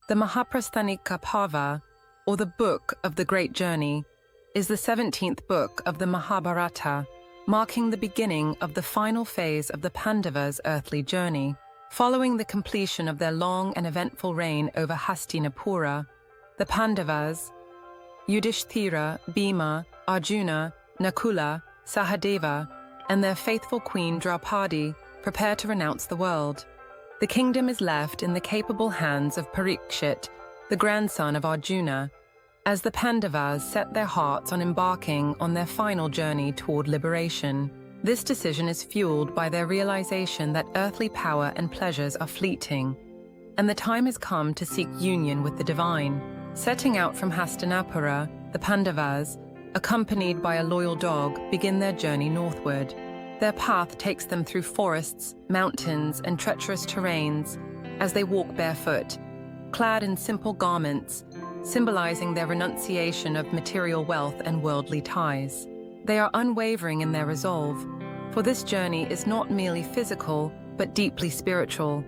The Mahaprasthanika Parva, or the Book of the Great Journey, is the 17th book of the Mahabharata, marking the beginning of the final phase of the Pandavas' earthly journey. Following the completion of their long and eventful reign over Hastinapura, the Pandavas, Yudistira, Bhima, Arjuna, Nakula, Sahadeva, and their faithful queen Draupadi prepare to renounce the world. The kingdom is left in the capable hands of Parikshit, the grandson of Arjuna, as the Pandavas set their hearts on embarking on their final journey toward liberation. This decision is fueled by their realization that earthly power and pleasures are fleeting, and the time has come to seek union with the divine. Setting out from Hastinapura, the Pandavas, accompanied by a loyal dog, begin their journey northward. Their path takes them through forests, mountains, and treacherous terrains as they walk barefoot, clad in simple garments, symbolizing their renunciation of material wealth and worldly ties. They are unwavering in their resolve, for this journey is not merely physical, but deeply spiritual,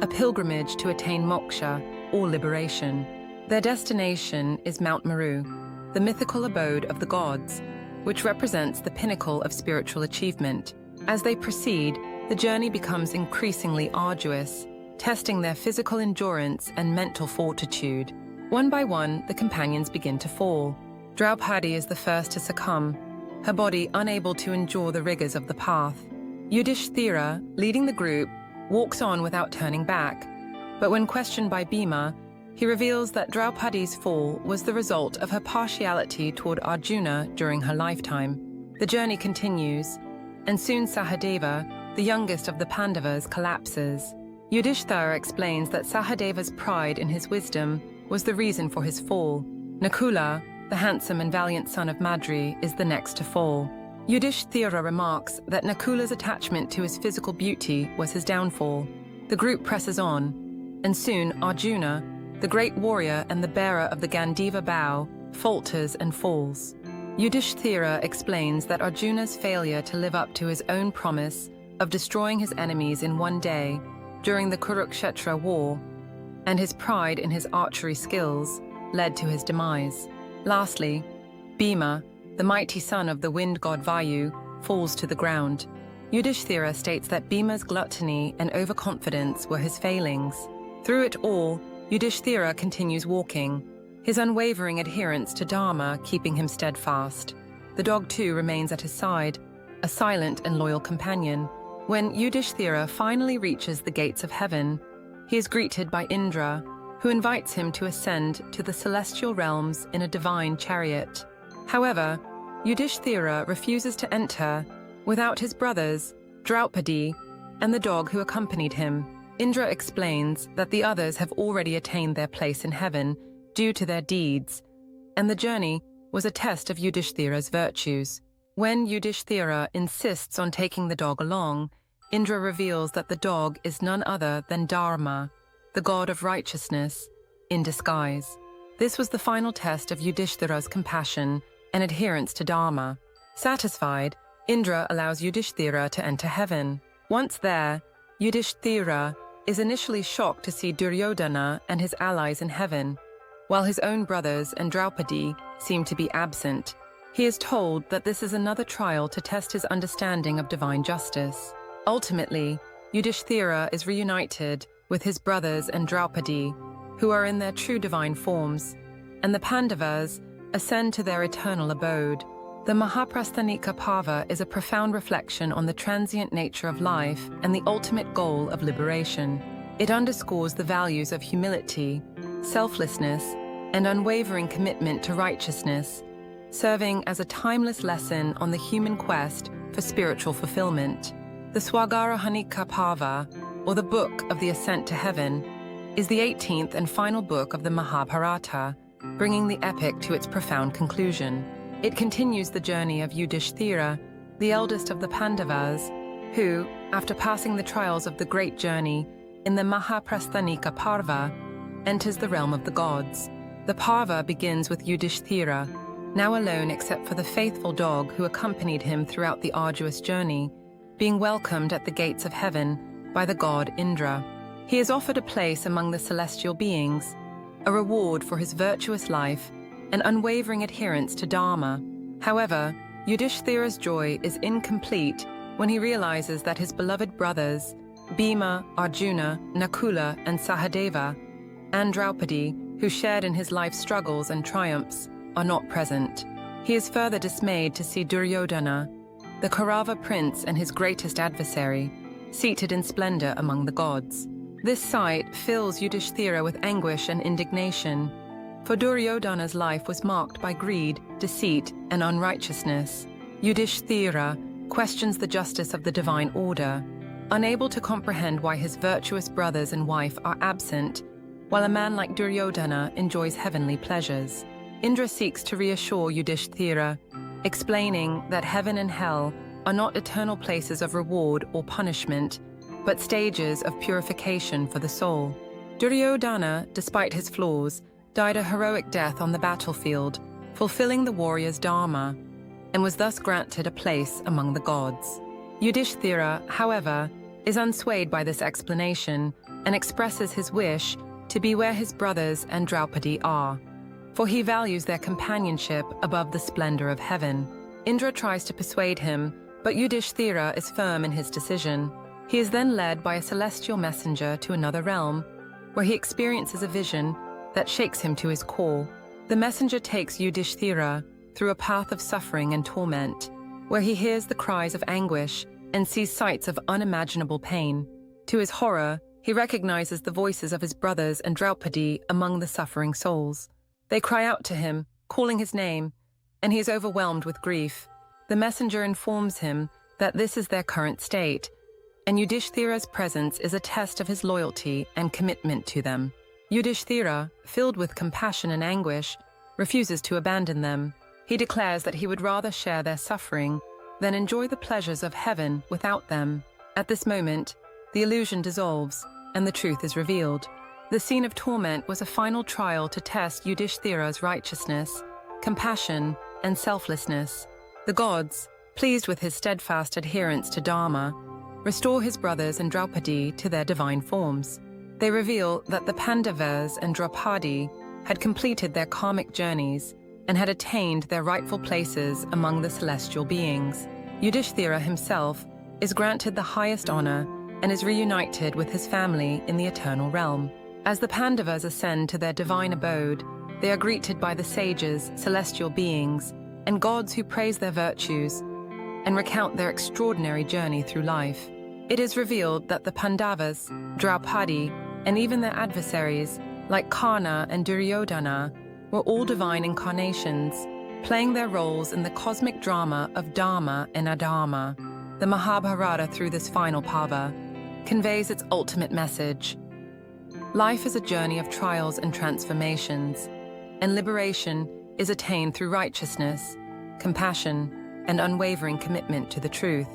a pilgrimage to attain moksha, or liberation. Their destination is Mount Meru, the mythical abode of the gods, which represents the pinnacle of spiritual achievement. As they proceed, the journey becomes increasingly arduous, testing their physical endurance and mental fortitude. One by one, the companions begin to fall. Draupadi is the first to succumb, her body unable to endure the rigors of the path. Yudistira, leading the group, walks on without turning back, but when questioned by Bhima, he reveals that Draupadi's fall was the result of her partiality toward Arjuna during her lifetime. The journey continues, and soon Sahadeva, the youngest of the Pandavas, collapses. Yudhishthira explains that Sahadeva's pride in his wisdom was the reason for his fall. Nakula, the handsome and valiant son of Madri, is the next to fall. Yudhishthira remarks that Nakula's attachment to his physical beauty was his downfall. The group presses on, and soon Arjuna, the great warrior and the bearer of the Gandiva bow, falters and falls. Yudhishthira explains that Arjuna's failure to live up to his own promise of destroying his enemies in one day during the Kurushetra war, and his pride in his archery skills, led to his demise. Lastly, Bhima, the mighty son of the wind god Vayu, falls to the ground. Yudhishthira states that Bhima's gluttony and overconfidence were his failings. Through it all, Yudhishthira continues walking, his unwavering adherence to Dharma keeping him steadfast. The dog too remains at his side, a silent and loyal companion. When Yudhishthira finally reaches the gates of heaven, he is greeted by Indra, who invites him to ascend to the celestial realms in a divine chariot. However, Yudhishthira refuses to enter without his brothers, Draupadi, and the dog who accompanied him. Indra explains that the others have already attained their place in heaven due to their deeds, and the journey was a test of Yudhishthira's virtues. When Yudhishthira insists on taking the dog along, Indra reveals that the dog is none other than Dharma, the god of righteousness, in disguise. This was the final test of Yudhishthira's compassion and adherence to Dharma. Satisfied, Indra allows Yudhishthira to enter heaven. Once there, Yudhishthira is initially shocked to see Duryodhana and his allies in heaven, while his own brothers and Draupadi seem to be absent. He is told that this is another trial to test his understanding of divine justice. Ultimately, Yudhishthira is reunited with his brothers and Draupadi, who are in their true divine forms, and the Pandavas ascend to their eternal abode. The Mahaprasthanika Parva is a profound reflection on the transient nature of life and the ultimate goal of liberation. It underscores the values of humility, selflessness, and unwavering commitment to righteousness, serving as a timeless lesson on the human quest for spiritual fulfillment. The Swargarohanika Parva, or the Book of the Ascent to Heaven, is the 18th and final book of the Mahabharata, bringing the epic to its profound conclusion. It continues the journey of Yudhishthira, the eldest of the Pandavas, who, after passing the trials of the great journey in the Mahaprasthanika Parva, enters the realm of the gods. The Parva begins with Yudhishthira, now alone except for the faithful dog who accompanied him throughout the arduous journey, being welcomed at the gates of heaven by the god Indra. He is offered a place among the celestial beings, a reward for his virtuous life and unwavering adherence to Dharma. However, Yudhishthira's joy is incomplete when he realizes that his beloved brothers, Bhima, Arjuna, Nakula, and Sahadeva, and Draupadi, who shared in his life's struggles and triumphs, are not present. He is further dismayed to see Duryodhana, the Kaurava prince and his greatest adversary, seated in splendor among the gods. This sight fills Yudhishthira with anguish and indignation, for Duryodhana's life was marked by greed, deceit, and unrighteousness. Yudhishthira questions the justice of the divine order, unable to comprehend why his virtuous brothers and wife are absent, while a man like Duryodhana enjoys heavenly pleasures. Indra seeks to reassure Yudhishthira, explaining that heaven and hell are not eternal places of reward or punishment, but stages of purification for the soul. Duryodhana, despite his flaws, died a heroic death on the battlefield, fulfilling the warrior's dharma, and was thus granted a place among the gods. Yudhishthira, however, is unswayed by this explanation and expresses his wish to be where his brothers and Draupadi are, for he values their companionship above the splendor of heaven. Indra tries to persuade him, but Yudhishthira is firm in his decision. He is then led by a celestial messenger to another realm, where he experiences a vision that shakes him to his core. The messenger takes Yudhishthira through a path of suffering and torment, where he hears the cries of anguish and sees sights of unimaginable pain. To his horror, he recognizes the voices of his brothers and Draupadi among the suffering souls. They cry out to him, calling his name, and he is overwhelmed with grief. The messenger informs him that this is their current state, and Yudhishthira's presence is a test of his loyalty and commitment to them. Yudhishthira, filled with compassion and anguish, refuses to abandon them. He declares that he would rather share their suffering than enjoy the pleasures of heaven without them. At this moment, the illusion dissolves, and the truth is revealed. The scene of torment was a final trial to test Yudhishthira's righteousness, compassion, and selflessness. The gods, pleased with his steadfast adherence to Dharma, restore his brothers and Draupadi to their divine forms. They reveal that the Pandavas and Draupadi had completed their karmic journeys and had attained their rightful places among the celestial beings. Yudhishthira himself is granted the highest honor and is reunited with his family in the eternal realm. As the Pandavas ascend to their divine abode, they are greeted by the sages, celestial beings, and gods who praise their virtues and recount their extraordinary journey through life. It is revealed that the Pandavas, Draupadi, and even their adversaries, like Karna and Duriyodhanan, were all divine incarnations, playing their roles in the cosmic drama of Dharma and Adharma. The Mahabharata, through this final parva, conveys its ultimate message. Life is a journey of trials and transformations, and liberation is attained through righteousness, compassion, and unwavering commitment to the truth.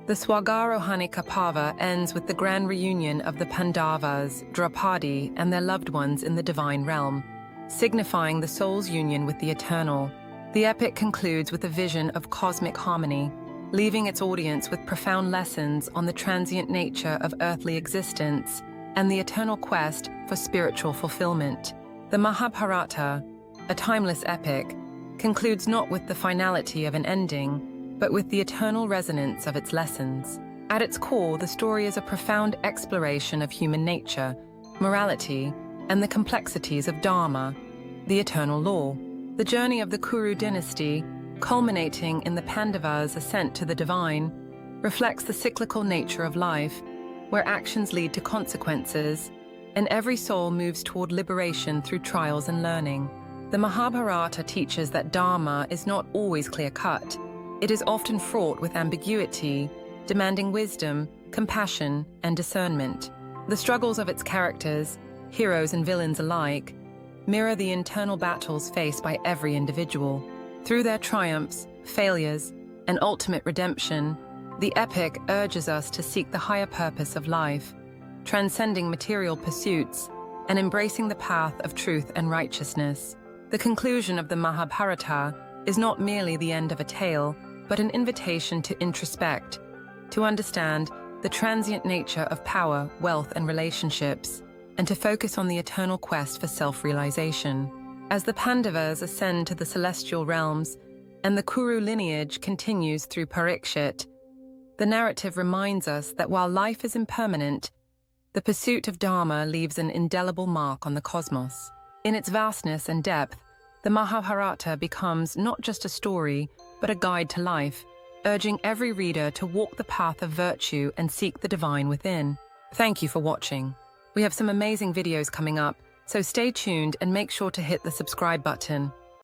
The Swargarohanika parva ends with the grand reunion of the Pandavas, Draupadi, and their loved ones in the divine realm, signifying the soul's union with the eternal. The epic concludes with a vision of cosmic harmony, leaving its audience with profound lessons on the transient nature of earthly existence and the eternal quest for spiritual fulfillment. The Mahabharata, a timeless epic, concludes not with the finality of an ending, but with the eternal resonance of its lessons. At its core, the story is a profound exploration of human nature, morality, and the complexities of Dharma, the eternal law. The journey of the Kuru dynasty, culminating in the Pandavas' ascent to the divine, reflects the cyclical nature of life, where actions lead to consequences, and every soul moves toward liberation through trials and learning. The Mahabharata teaches that Dharma is not always clear-cut. It is often fraught with ambiguity, demanding wisdom, compassion, and discernment. The struggles of its characters, heroes and villains alike, mirror the internal battles faced by every individual. Through their triumphs, failures, and ultimate redemption, the epic urges us to seek the higher purpose of life, transcending material pursuits and embracing the path of truth and righteousness. The conclusion of the Mahabharata is not merely the end of a tale, but an invitation to introspect, to understand the transient nature of power, wealth, and relationships, and to focus on the eternal quest for self-realization. As the Pandavas ascend to the celestial realms and the Kuru lineage continues through Parikshit, the narrative reminds us that while life is impermanent, the pursuit of Dharma leaves an indelible mark on the cosmos. In its vastness and depth, the Mahabharata becomes not just a story, but a guide to life, urging every reader to walk the path of virtue and seek the divine within. Thank you for watching. We have some amazing videos coming up, so stay tuned and make sure to hit the subscribe button.